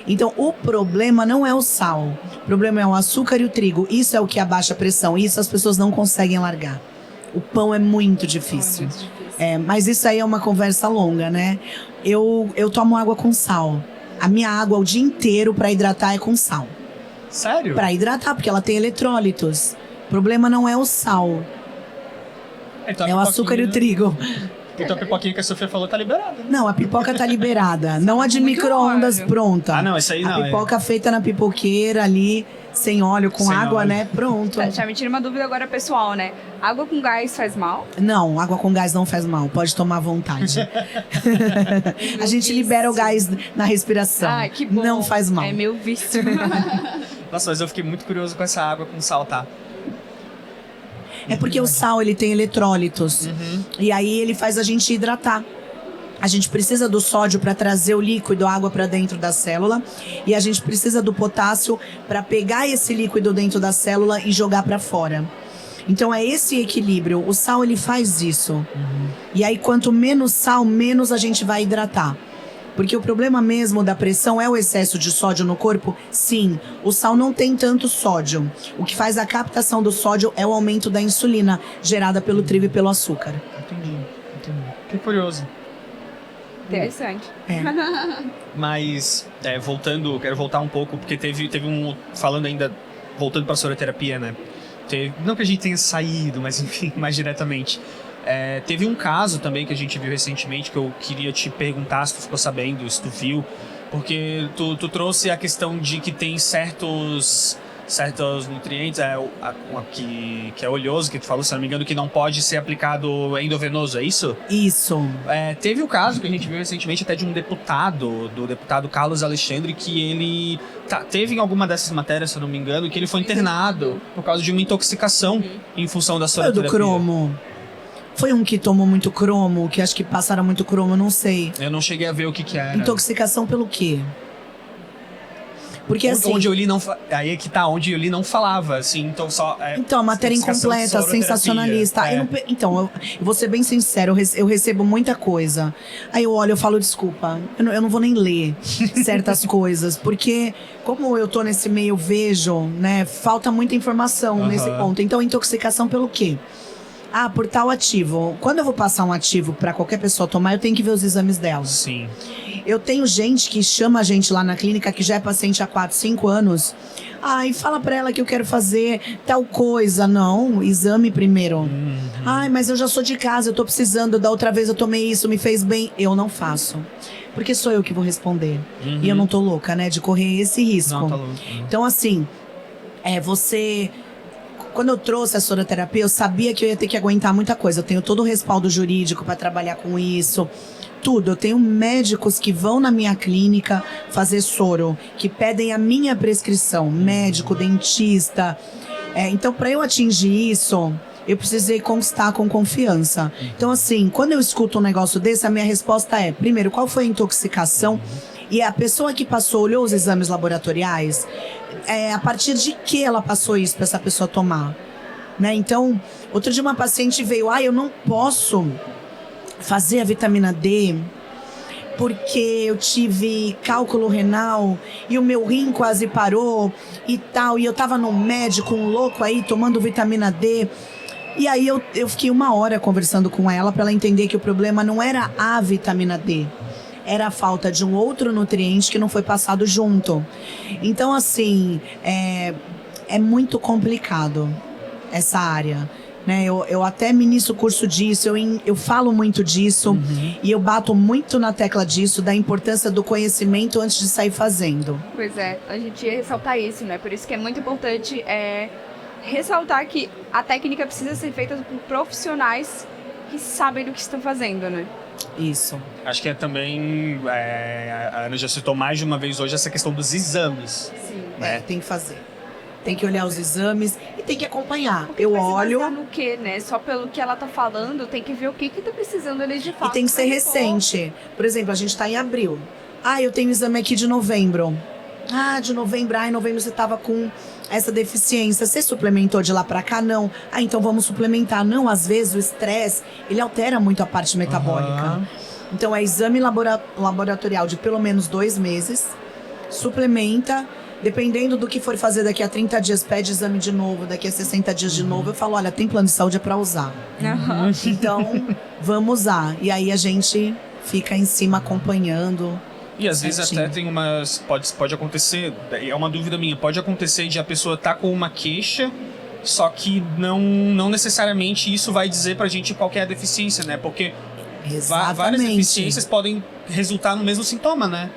C: Então, o problema não é o sal. O problema é o açúcar e o trigo. Isso é o que abaixa a pressão. Isso as pessoas não conseguem largar. O pão é muito difícil. Mas isso aí é uma conversa longa, né? Eu tomo água com sal. A minha água o dia inteiro para hidratar é com sal.
A: Sério?
C: Para hidratar, porque ela tem eletrólitos. O problema não é o sal.
A: Então,
C: é o açúcar e o trigo.
A: Então a pipoquinha que a Sofia falou tá liberada.
C: Não, a pipoca tá liberada. Não a de micro-ondas pronta.
A: Ah, não, isso aí não.
C: A pipoca feita na pipoqueira ali, sem óleo, com
A: Sem
C: água,
A: óleo.
C: né? Pronto.
B: Tá, já me tira uma dúvida agora pessoal, né? Água com gás faz mal?
C: Não, água com gás não faz mal, pode tomar à vontade. A gente libera o gás na respiração.
B: Ai, que bom.
C: Não faz mal.
B: É meu vício.
A: Nossa, mas eu fiquei muito curioso com essa água com sal, tá?
C: É porque o sal, ele tem eletrólitos. E aí ele faz a gente hidratar. A gente precisa do sódio para trazer o líquido, a água para dentro da célula. E a gente precisa do potássio para pegar esse líquido dentro da célula e jogar para fora. Então é esse equilíbrio. O sal, ele faz isso. E aí quanto menos sal, menos a gente vai hidratar. Porque o problema mesmo da pressão é o excesso de sódio no corpo? Sim, o sal não tem tanto sódio. O que faz a captação do sódio é o aumento da insulina, gerada pelo trigo e pelo açúcar.
A: Entendi. Que curioso.
B: Interessante.
A: Mas, quero voltar um pouco, porque teve falando ainda, voltando pra soroterapia, né? Não que a gente tenha saído, mas enfim, mais diretamente. Teve um caso também que a gente viu recentemente, que eu queria te perguntar se tu ficou sabendo, se tu viu, porque tu trouxe a questão de que tem certos nutrientes, que é oleoso, que tu falou, se não me engano, que não pode ser aplicado endovenoso, é isso?
C: Isso.
A: Teve o caso que a gente viu recentemente até de um deputado, do deputado Carlos Alexandre, que ele teve em alguma dessas matérias, se eu não me engano, que ele foi internado por causa de uma intoxicação em função da
C: Foi o
A: soroterapia.
C: do cromo. Foi um que tomou muito cromo, que acho que passaram muito cromo, não sei.
A: Eu não cheguei a ver o que era.
C: Intoxicação pelo quê? Porque assim...
A: Onde eu li não... Aí é que tá, onde eu li não falava, assim, então só...
C: Então, a matéria
A: intoxicação de
C: incompleta,
A: soroterapia.
C: sensacionalista. Eu vou ser bem sincero, eu recebo muita coisa. Aí eu olho, eu falo, desculpa, eu não vou nem ler certas coisas, porque como eu tô nesse meio, vejo, né, falta muita informação nesse ponto. Então, intoxicação pelo quê? Por tal ativo. Quando eu vou passar um ativo pra qualquer pessoa tomar, eu tenho que ver os exames dela.
A: Sim.
C: Eu tenho gente que chama a gente lá na clínica, que já é paciente há 4, 5 anos. Ai, fala pra ela que eu quero fazer tal coisa. Não, exame primeiro. Ai, mas eu já sou de casa, eu tô precisando. Da outra vez eu tomei isso, me fez bem. Eu não faço. Porque sou eu que vou responder. E eu não tô louca, né, de correr esse risco.
A: Não, tá louco.
C: Então, assim, você... Quando eu trouxe a soroterapia, eu sabia que eu ia ter que aguentar muita coisa. Eu tenho todo o respaldo jurídico para trabalhar com isso. Tudo. Eu tenho médicos que vão na minha clínica fazer soro, que pedem a minha prescrição. Médico, dentista. Então, para eu atingir isso, eu precisei constar com confiança. Então, assim, quando eu escuto um negócio desse, a minha resposta é, primeiro, qual foi a intoxicação? E a pessoa que passou, olhou os exames laboratoriais, a partir de que ela passou isso para essa pessoa tomar? Né? Então, outro dia uma paciente veio, eu não posso fazer a vitamina D porque eu tive cálculo renal e o meu rim quase parou e tal, e eu tava no médico, um louco aí, tomando vitamina D. E aí eu fiquei 1 hora conversando com ela para ela entender que o problema não era a vitamina D. Era a falta de um outro nutriente que não foi passado junto. Então, assim, é muito complicado essa área. Né? Eu até ministro curso disso, eu falo muito disso. E eu bato muito na tecla disso, da importância do conhecimento antes de sair fazendo.
B: Pois é, a gente ia ressaltar isso, né? Por isso que é muito importante ressaltar que a técnica precisa ser feita por profissionais que sabem do que estão fazendo, né?
C: Isso.
A: Acho que também, a Ana já citou mais de uma vez hoje essa questão dos exames.
B: Sim.
A: Né?
C: Tem que fazer. Tem que olhar os exames e tem que acompanhar.
B: Porque
C: Eu
B: vai se
C: olho...
B: basear no quê, né? Só pelo que ela tá falando, tem que ver o que tá precisando ali de fato.
C: E tem que ser recente. Por exemplo, a gente tá em abril. Eu tenho exame aqui de novembro. De novembro. Em novembro você tava com essa deficiência. Você suplementou de lá pra cá? Não. Então vamos suplementar. Não, às vezes o estresse, ele altera muito a parte metabólica. Então é exame laboratorial de pelo menos 2 meses. Suplementa. Dependendo do que for fazer daqui a 30 dias, pede exame de novo. Daqui a 60 dias de novo, eu falo, olha, tem plano de saúde, é pra usar. Então, vamos usar. E aí a gente fica em cima acompanhando.
A: E às vezes até tem umas... Pode acontecer, é uma dúvida minha, pode acontecer de a pessoa tá com uma queixa, só que não necessariamente isso vai dizer pra gente qual que é a deficiência, né? Porque várias deficiências podem resultar no mesmo sintoma, né?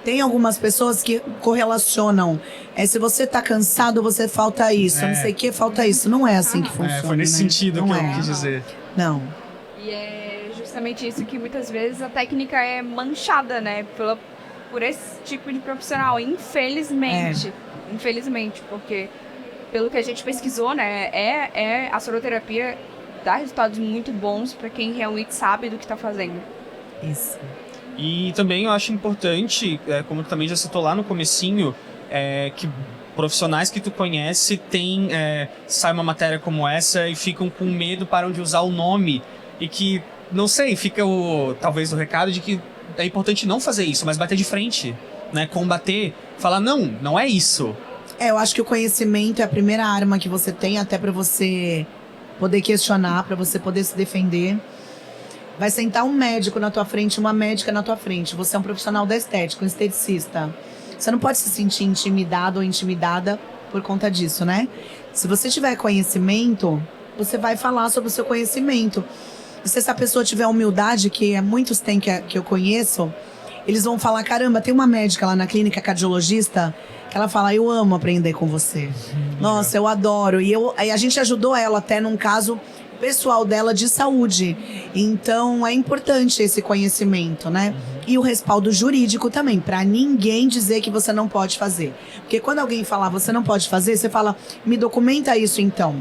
C: Tem algumas pessoas que correlacionam. Se você tá cansado, você falta isso. Não sei o que, falta isso. Não é assim que funciona.
A: Foi nesse sentido
C: não
A: que eu quis dizer.
C: Não.
B: E é justamente isso que muitas vezes a técnica é manchada, né? Por esse tipo de profissional, infelizmente. Infelizmente, porque pelo que a gente pesquisou, né? A soroterapia dá resultados muito bons para quem realmente sabe do que está fazendo.
C: Isso.
A: E também eu acho importante, como tu também já citou lá no comecinho, que profissionais que tu conhece sai uma matéria como essa e ficam com medo, param de usar o nome. E que, não sei, fica talvez o recado de que é importante não fazer isso, mas bater de frente, né? Combater, falar, não é isso.
C: Eu acho que o conhecimento é a primeira arma que você tem até pra você poder questionar, pra você poder se defender. Vai sentar um médico na tua frente, uma médica na tua frente. Você é um profissional da estética, um esteticista. Você não pode se sentir intimidado ou intimidada por conta disso, né? Se você tiver conhecimento, você vai falar sobre o seu conhecimento. E se essa pessoa tiver humildade, que muitos têm que eu conheço, eles vão falar, caramba, tem uma médica lá na clínica cardiologista que ela fala, eu amo aprender com você. Nossa, eu adoro. E a gente ajudou ela até num caso pessoal dela de saúde. Então, é importante esse conhecimento, né? E o respaldo jurídico também, para ninguém dizer que você não pode fazer. Porque quando alguém falar, você não pode fazer, você fala, me documenta isso então.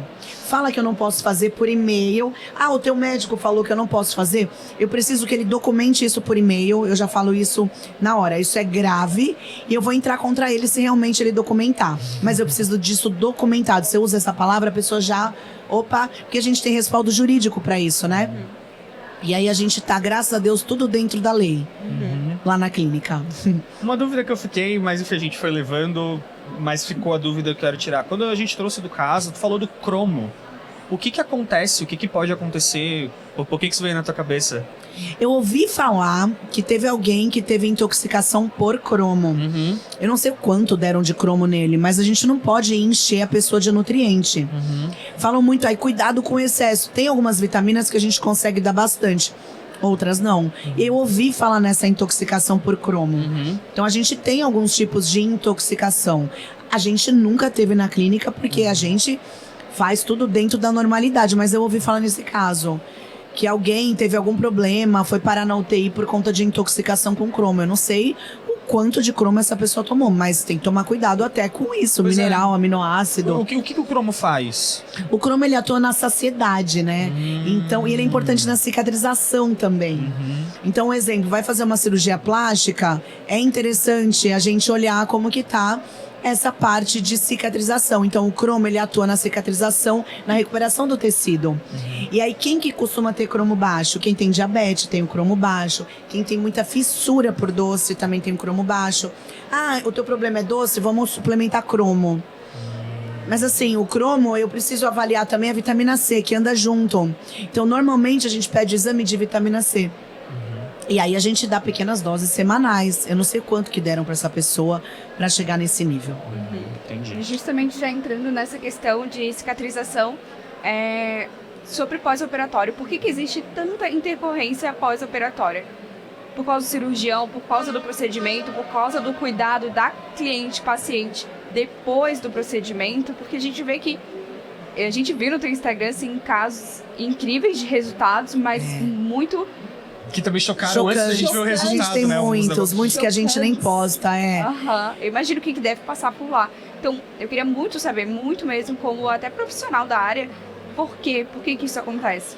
C: Fala que eu não posso fazer por e-mail. O teu médico falou que eu não posso fazer. Eu preciso que ele documente isso por e-mail. Eu já falo isso na hora. Isso é grave e eu vou entrar contra ele se realmente ele documentar. Mas eu preciso disso documentado. Se eu uso essa palavra, a pessoa já... Opa, porque a gente tem respaldo jurídico para isso, né? E aí a gente tá, graças a Deus, tudo dentro da lei. Lá na clínica.
A: Uma dúvida que eu fiquei, mas enfim, a gente foi levando, mas ficou a dúvida que eu quero tirar. Quando a gente trouxe do caso, tu falou do cromo. O que acontece? O que pode acontecer? Por que isso veio na tua cabeça?
C: Eu ouvi falar que teve alguém que teve intoxicação por cromo. Eu não sei o quanto deram de cromo nele, mas a gente não pode encher a pessoa de nutriente. Falam muito aí, cuidado com o excesso. Tem algumas vitaminas que a gente consegue dar bastante, outras não. Eu ouvi falar nessa intoxicação por cromo. Então a gente tem alguns tipos de intoxicação. A gente nunca teve na clínica porque a gente faz tudo dentro da normalidade, mas eu ouvi falar nesse caso que alguém teve algum problema, foi parar na UTI por conta de intoxicação com cromo. Eu não sei o quanto de cromo essa pessoa tomou, mas tem que tomar cuidado até com isso, mineral, aminoácido.
A: O que o cromo faz?
C: O cromo, ele atua na saciedade, né? Então, e ele é importante na cicatrização também. Então, um exemplo, vai fazer uma cirurgia plástica, é interessante a gente olhar como que tá essa parte de cicatrização. Então, o cromo, ele atua na cicatrização, na recuperação do tecido. E aí, quem que costuma ter cromo baixo? Quem tem diabetes tem o cromo baixo. Quem tem muita fissura por doce também tem o cromo baixo. O teu problema é doce? Vamos suplementar cromo. Mas assim, o cromo, eu preciso avaliar também a vitamina C, que anda junto. Então, normalmente, a gente pede exame de vitamina C. E aí a gente dá pequenas doses semanais. Eu não sei quanto que deram para essa pessoa para chegar nesse nível.
A: Entendi.
B: Justamente já entrando nessa questão de cicatrização, sobre pós-operatório. Por que existe tanta intercorrência pós-operatória? Por causa do cirurgião, por causa do procedimento, por causa do cuidado da cliente-paciente depois do procedimento, porque a gente vê que a gente viu no teu Instagram assim, casos incríveis de resultados, mas muito...
A: Que também chocaram antes da gente ver o resultado,
C: A gente tem
A: né?
C: muitos que a gente nem posta,
B: Eu imagino o que deve passar por lá. Então, eu queria muito saber, muito mesmo, como até profissional da área, por quê? Por que isso acontece?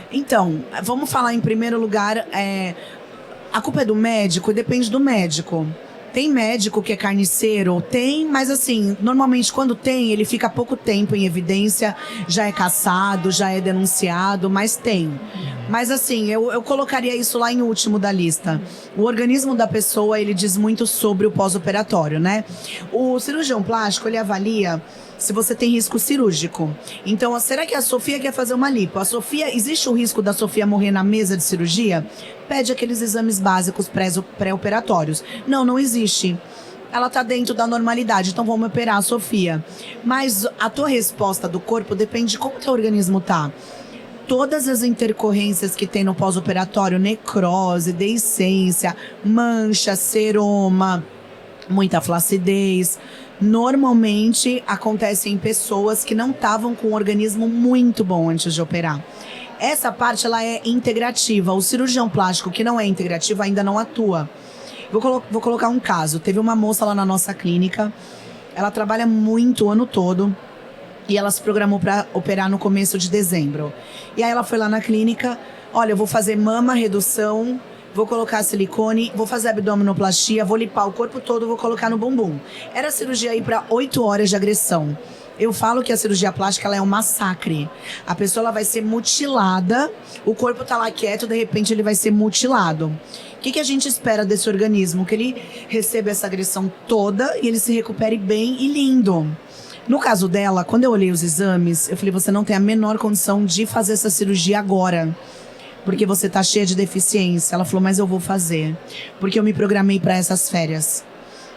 C: Então, vamos falar em primeiro lugar, a culpa é do médico? Depende do médico. Tem médico que é carniceiro? Tem, mas assim, normalmente quando tem, ele fica pouco tempo em evidência, já é caçado, já é denunciado, mas tem. Mas assim, eu colocaria isso lá em último da lista. O organismo da pessoa, ele diz muito sobre o pós-operatório, né? O cirurgião plástico, ele avalia se você tem risco cirúrgico. Então, será que a Sofia quer fazer uma lipo? Existe o risco da Sofia morrer na mesa de cirurgia? Pede aqueles exames básicos pré-operatórios. Não existe. Ela tá dentro da normalidade, então vamos operar a Sofia. Mas a tua resposta do corpo depende de como teu organismo tá. Todas as intercorrências que tem no pós-operatório, necrose, deiscência, mancha, seroma, muita flacidez. Normalmente acontece em pessoas que não estavam com um organismo muito bom antes de operar. Essa parte ela é integrativa. O cirurgião plástico que não é integrativo ainda não atua. Vou colocar um caso. Teve uma moça lá na nossa clínica. Ela trabalha muito o ano todo. E ela se programou para operar no começo de dezembro. E aí ela foi lá na clínica. Olha, eu vou fazer mama, redução, vou colocar silicone, vou fazer abdominoplastia, vou limpar o corpo todo, vou colocar no bumbum. Era cirurgia aí para 8 horas de agressão. Eu falo que a cirurgia plástica ela é um massacre. A pessoa ela vai ser mutilada, o corpo tá lá quieto, de repente ele vai ser mutilado. O que a gente espera desse organismo? Que ele receba essa agressão toda e ele se recupere bem e lindo. No caso dela, quando eu olhei os exames, eu falei, você não tem a menor condição de fazer essa cirurgia agora, porque você tá cheia de deficiência. Ela falou, mas eu vou fazer, porque eu me programei para essas férias.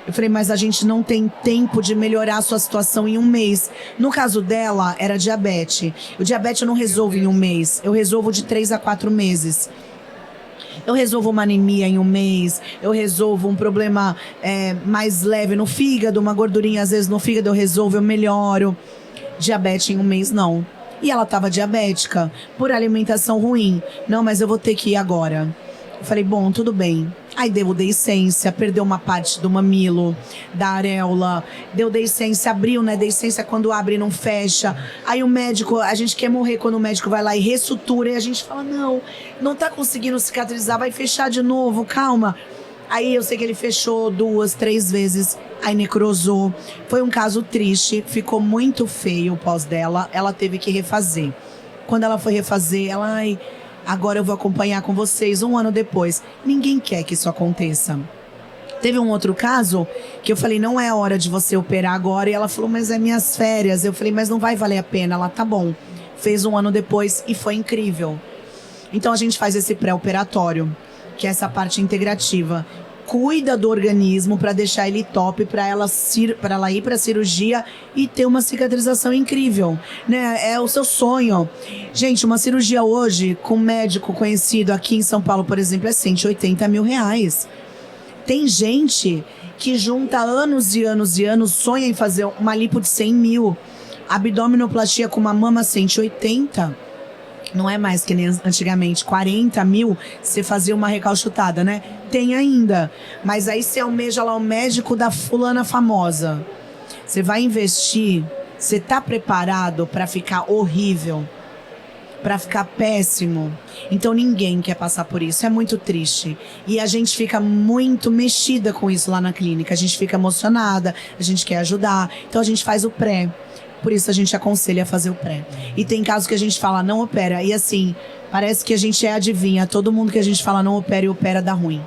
C: Eu falei, mas a gente não tem tempo de melhorar a sua situação em um mês. No caso dela, era diabetes. O diabetes eu não resolvo em um mês, eu resolvo de 3 a 4 meses. Eu resolvo uma anemia em um mês, eu resolvo um problema mais leve no fígado, uma gordurinha às vezes no fígado eu resolvo, eu melhoro. Diabetes em um mês, não. E ela estava diabética, por alimentação ruim. Não, mas eu vou ter que ir agora. Eu falei, bom, tudo bem. Aí deu deiscência, perdeu uma parte do mamilo, da areola, deu deiscência, abriu, né? Deiscência quando abre e não fecha. Aí o médico, a gente quer morrer quando o médico vai lá e ressutura. E a gente fala, não tá conseguindo cicatrizar, vai fechar de novo, calma. Aí eu sei que ele fechou 2, 3 vezes, aí necrosou. Foi um caso triste, ficou muito feio o pós dela, ela teve que refazer. Quando ela foi refazer, ela... agora eu vou acompanhar com vocês 1 ano depois. Ninguém quer que isso aconteça. Teve um outro caso que eu falei, não é hora de você operar agora. E ela falou, mas é minhas férias. Eu falei, mas não vai valer a pena. Ela, tá bom. Fez 1 ano depois e foi incrível. Então a gente faz esse pré-operatório, que é essa parte integrativa. Cuida do organismo para deixar ele top, para ela ir para a cirurgia e ter uma cicatrização incrível, né? É o seu sonho. Gente, uma cirurgia hoje com um médico conhecido aqui em São Paulo, por exemplo, é 180 mil reais. Tem gente que junta anos e anos e anos, sonha em fazer uma lipo de 100 mil, abdominoplastia com uma mama 180. Não é mais que nem antigamente, 40 mil, você fazia uma recalchutada, né? Tem ainda. Mas aí você almeja lá o médico da fulana famosa. Você vai investir, você tá preparado para ficar horrível, para ficar péssimo. Então ninguém quer passar por isso, é muito triste. E a gente fica muito mexida com isso lá na clínica, a gente fica emocionada, a gente quer ajudar. Então a gente faz o pré. Por isso a gente aconselha a fazer o pré. E tem casos que a gente fala, não opera. E assim, parece que a gente adivinha. Todo mundo que a gente fala não opera e opera dá ruim.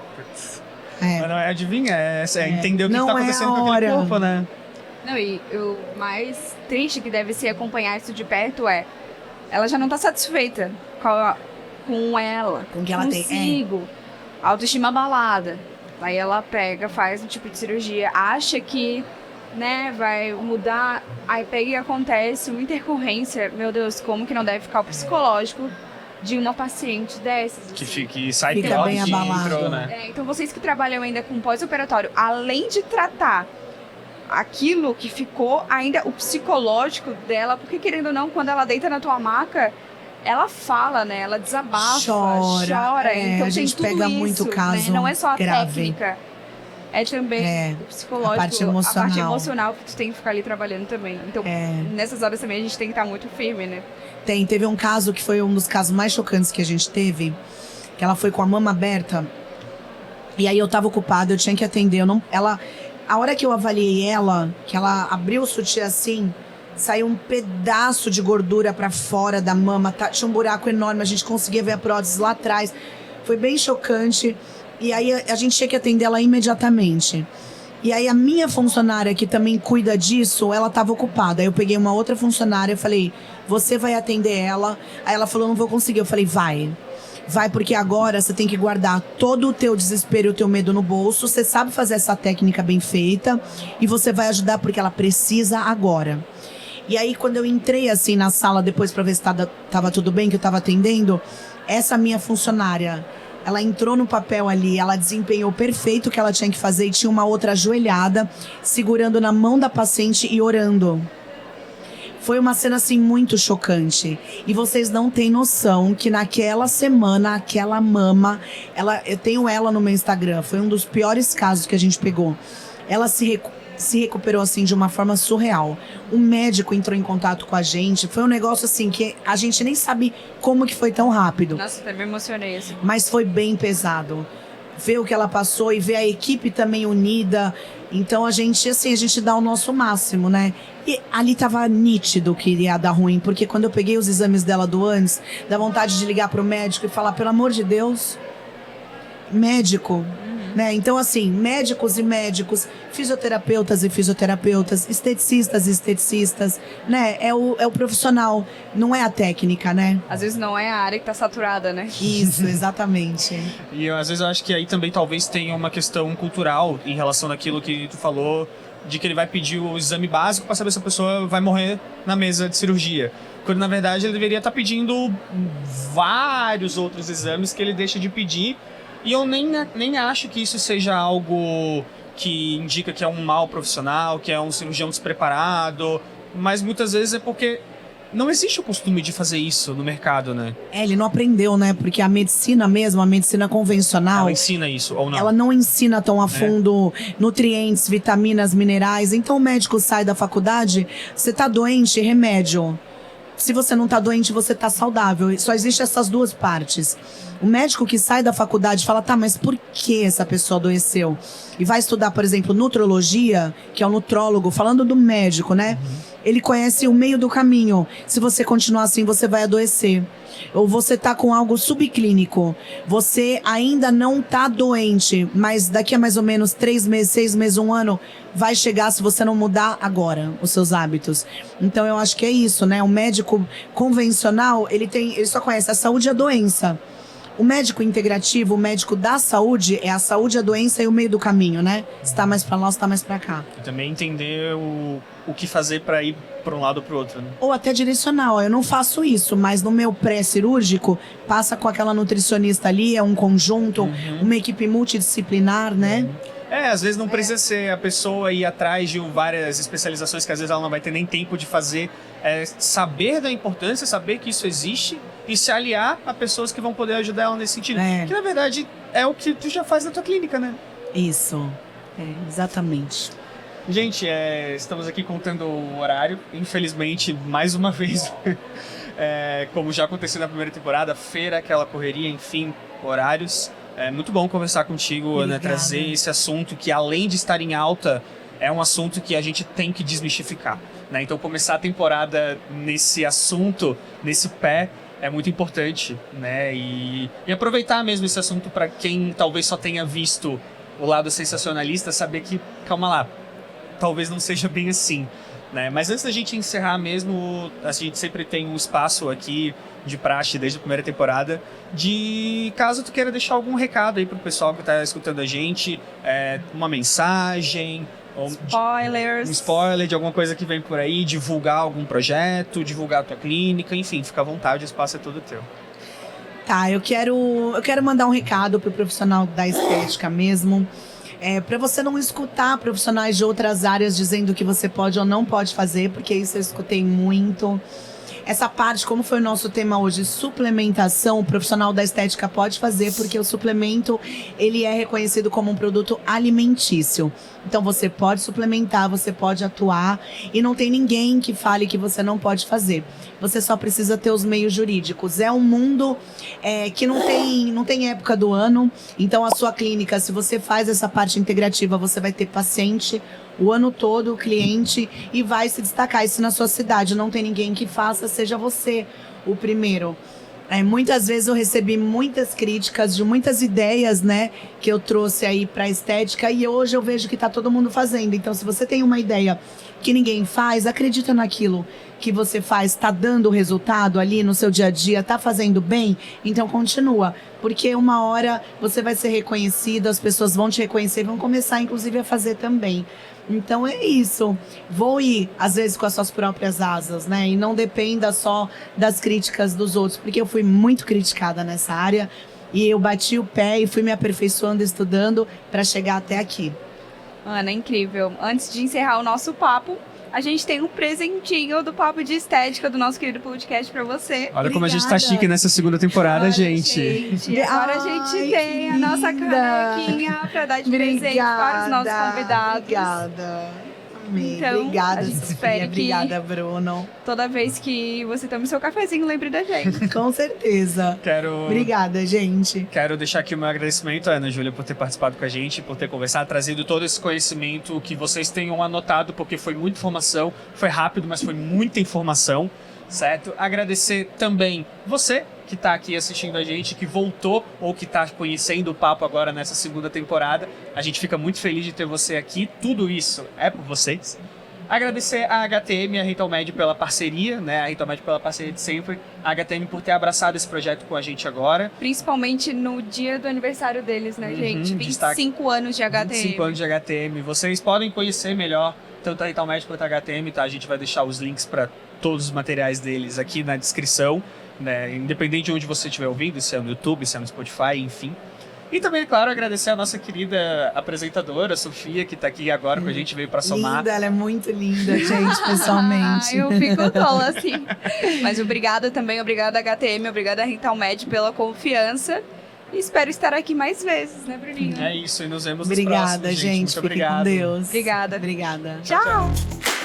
A: Mas não é adivinha, é entender o que
C: não
A: tá acontecendo com aquele corpo, né?
B: Não, e o mais triste que deve ser acompanhar isso de perto é... ela já não tá satisfeita com ela.
C: Com o que ela tem.
B: Consigo. Autoestima abalada. Aí ela pega, faz um tipo de cirurgia, acha que... né, vai mudar, aí pega e acontece uma intercorrência. Meu Deus, como que não deve ficar o psicológico de uma paciente dessas? Assim.
A: Que sai
C: Fica
A: pior
C: bem
A: que
C: abalado.
A: entrou, né?
B: Então vocês que trabalham ainda com pós-operatório, além de tratar aquilo que ficou, ainda o psicológico dela, porque querendo ou não, quando ela deita na tua maca, ela fala, né, ela desabafa, chora. Então
C: a gente
B: tem tudo
C: pega
B: isso,
C: muito caso,
B: né? Não é só a
C: grave.
B: técnica. É também o psicológico,
C: a parte emocional
B: que tu tem que ficar ali trabalhando também. Então, nessas horas também a gente tem que estar muito firme, né?
C: Teve um caso que foi um dos casos mais chocantes que a gente teve, que ela foi com a mama aberta, e aí eu tava ocupada, eu tinha que atender, a hora que eu avaliei ela, que ela abriu o sutiã assim, saiu um pedaço de gordura pra fora da mama, tinha um buraco enorme, a gente conseguia ver a prótese lá atrás, foi bem chocante. E aí a gente tinha que atender ela imediatamente. E aí a minha funcionária, que também cuida disso, ela estava ocupada. Aí eu peguei uma outra funcionária e falei, você vai atender ela? Aí ela falou, não vou conseguir. Eu falei, vai, porque agora você tem que guardar todo o teu desespero e o teu medo no bolso. Você sabe fazer essa técnica bem feita e você vai ajudar porque ela precisa agora. E aí quando eu entrei assim na sala depois para ver se tava tudo bem, que eu tava atendendo, essa minha funcionária Ela entrou no papel ali, ela desempenhou perfeito o que ela tinha que fazer e tinha uma outra ajoelhada, segurando na mão da paciente e orando. Foi uma cena, assim, muito chocante. E vocês não têm noção que naquela semana, aquela mama... eu tenho ela no meu Instagram, foi um dos piores casos que a gente pegou. Ela se recuperou, assim, de uma forma surreal. O médico entrou em contato com a gente. Foi um negócio, assim, que a gente nem sabe como que foi tão rápido.
B: Nossa, até me emocionei, assim.
C: Mas foi bem pesado. Ver o que ela passou e ver a equipe também unida. Então a gente dá o nosso máximo, né? E ali tava nítido que iria dar ruim, porque quando eu peguei os exames dela do antes, dá vontade de ligar pro médico e falar, pelo amor de Deus, médico, né? Então, assim, médicos e médicos, fisioterapeutas e fisioterapeutas, esteticistas e esteticistas, né? É o profissional, não é a técnica, né?
B: Às vezes não é a área que tá saturada, né?
C: Isso, exatamente.
A: E às vezes eu acho que aí também talvez tenha uma questão cultural em relação àquilo que tu falou, de que ele vai pedir o exame básico para saber se a pessoa vai morrer na mesa de cirurgia. Quando na verdade ele deveria estar pedindo vários outros exames que ele deixa de pedir. E eu nem acho que isso seja algo que indica que é um mau profissional, que é um cirurgião despreparado, mas muitas vezes é porque não existe o costume de fazer isso no mercado, né?
C: Ele não aprendeu, né? Porque a medicina mesmo, a medicina convencional...
A: Ela ensina isso, ou não?
C: Ela não ensina tão a fundo nutrientes, vitaminas, minerais. Então o médico sai da faculdade, você tá doente, remédio. Se você não tá doente, você tá saudável. Só existem essas duas partes. O médico que sai da faculdade fala, tá, mas por que essa pessoa adoeceu? E vai estudar, por exemplo, nutrologia, que é o nutrólogo, falando do médico, né? Ele conhece o meio do caminho. Se você continuar assim, você vai adoecer. Ou você tá com algo subclínico. Você ainda não tá doente, mas daqui a mais ou menos 3 meses, 6 meses, 1 ano, vai chegar se você não mudar agora os seus hábitos. Então eu acho que é isso, né? O médico convencional, ele só conhece a saúde e a doença. O médico integrativo, o médico da saúde, é a saúde, a doença e o meio do caminho, né? Se tá mais pra lá, se tá mais pra cá.
A: E também entender o que fazer para ir para um lado ou para o outro, né?
C: Ou até direcional. Eu não faço isso, mas no meu pré-cirúrgico, passa com aquela nutricionista ali, é um conjunto, uma equipe multidisciplinar, né?
A: Às vezes não precisa ser a pessoa ir atrás de várias especializações que às vezes ela não vai ter nem tempo de fazer. Saber da importância, saber que isso existe e se aliar a pessoas que vão poder ajudar ela nesse sentido. Que na verdade é o que tu já faz na tua clínica, né?
C: Isso, exatamente.
A: Gente, estamos aqui contando o horário. Infelizmente, mais uma vez, como já aconteceu na primeira temporada, feira, aquela correria, enfim, horários. É muito bom conversar contigo, Ana, trazer esse assunto que, além de estar em alta, é um assunto que a gente tem que desmistificar, né? Então, começar a temporada nesse assunto, nesse pé, é muito importante, né? E aproveitar mesmo esse assunto para quem talvez só tenha visto o lado sensacionalista, saber que, calma lá, talvez não seja bem assim, né? Mas antes da gente encerrar mesmo, a gente sempre tem um espaço aqui de praxe desde a primeira temporada, de caso tu queira deixar algum recado aí pro pessoal que tá escutando a gente, uma mensagem,
B: spoilers,
A: um spoiler de alguma coisa que vem por aí, divulgar algum projeto, divulgar a tua clínica, enfim, fica à vontade, o espaço é todo teu.
C: Tá, eu quero mandar um recado pro profissional da estética mesmo. Para você não escutar profissionais de outras áreas dizendo o que você pode ou não pode fazer, porque isso eu escutei muito. Essa parte, como foi o nosso tema hoje, suplementação, o profissional da estética pode fazer, porque o suplemento, ele é reconhecido como um produto alimentício. Então você pode suplementar, você pode atuar e não tem ninguém que fale que você não pode fazer. Você só precisa ter os meios jurídicos. É um mundo que não tem época do ano. Então a sua clínica, se você faz essa parte integrativa, você vai ter paciente o ano todo, o cliente, e vai se destacar. E se na sua cidade não tem ninguém que faça, seja você o primeiro. Muitas vezes eu recebi muitas críticas de muitas ideias, né, que eu trouxe aí pra estética, e hoje eu vejo que tá todo mundo fazendo. Então, se você tem uma ideia que ninguém faz, acredita naquilo que você faz, tá dando resultado ali no seu dia a dia, tá fazendo bem, então continua. Porque uma hora você vai ser reconhecido, as pessoas vão te reconhecer, vão começar inclusive a fazer também. Então é isso, voe às vezes com as suas próprias asas, né, e não dependa só das críticas dos outros, porque eu fui muito criticada nessa área, E eu bati o pé e fui me aperfeiçoando, estudando para chegar até aqui.
B: Ana, incrível. Antes de encerrar o nosso papo, a gente tem um presentinho do Papo de Estética do nosso querido podcast pra você.
A: Olha como a gente tá
C: Obrigada.
A: chique nessa segunda temporada,
B: Olha,
C: gente.
B: Agora a gente
C: Ai,
B: tem a
C: que
B: nossa
C: linda.
B: canequinha pra dar de presente para os nossos convidados.
C: Obrigada. Amei.
B: Então,
C: Obrigada,
B: a gente
C: Sofia.
B: espera que-
C: Obrigada, Bruno.
B: Toda vez que você tome seu cafezinho, lembre da gente.
C: Com certeza. Obrigada, gente.
A: Quero deixar aqui o meu agradecimento à Ana Júlia por ter participado com a gente, por ter conversado, trazido todo esse conhecimento que vocês tenham anotado, porque foi muita informação, foi rápido, mas foi muita informação, certo? Agradecer também você que está aqui assistindo a gente, que voltou ou que está conhecendo o papo agora nessa segunda temporada. A gente fica muito feliz de ter você aqui, tudo isso é por vocês. Agradecer a HTM e a Rentalmed pela parceria, né? A Rentalmed pela parceria de sempre, a HTM por ter abraçado esse projeto com a gente agora.
B: Principalmente no dia do aniversário deles, né, gente?
A: destaque.
B: 25 anos de HTM.
A: 25 anos de HTM. Vocês podem conhecer melhor tanto a Rentalmed quanto a HTM, tá? A gente vai deixar os links para todos os materiais deles aqui na descrição, né? Independente de onde você estiver ouvindo, se é no YouTube, se é no Spotify, enfim. E também, claro, agradecer a nossa querida apresentadora, Sofia, que tá aqui agora com a gente, veio para somar.
C: Linda, ela é muito linda, gente, pessoalmente.
B: Eu fico tola, assim. Mas obrigada também, obrigada HTM, obrigada Rentalmed pela confiança. E espero estar aqui mais vezes, né, Bruninho?
A: É isso, e nos vemos nos
C: Obrigada,
A: próximos,
C: gente.
A: Muito
C: Fique
A: obrigado.
C: com Deus.
B: Obrigada.
C: Obrigada.
B: Tchau.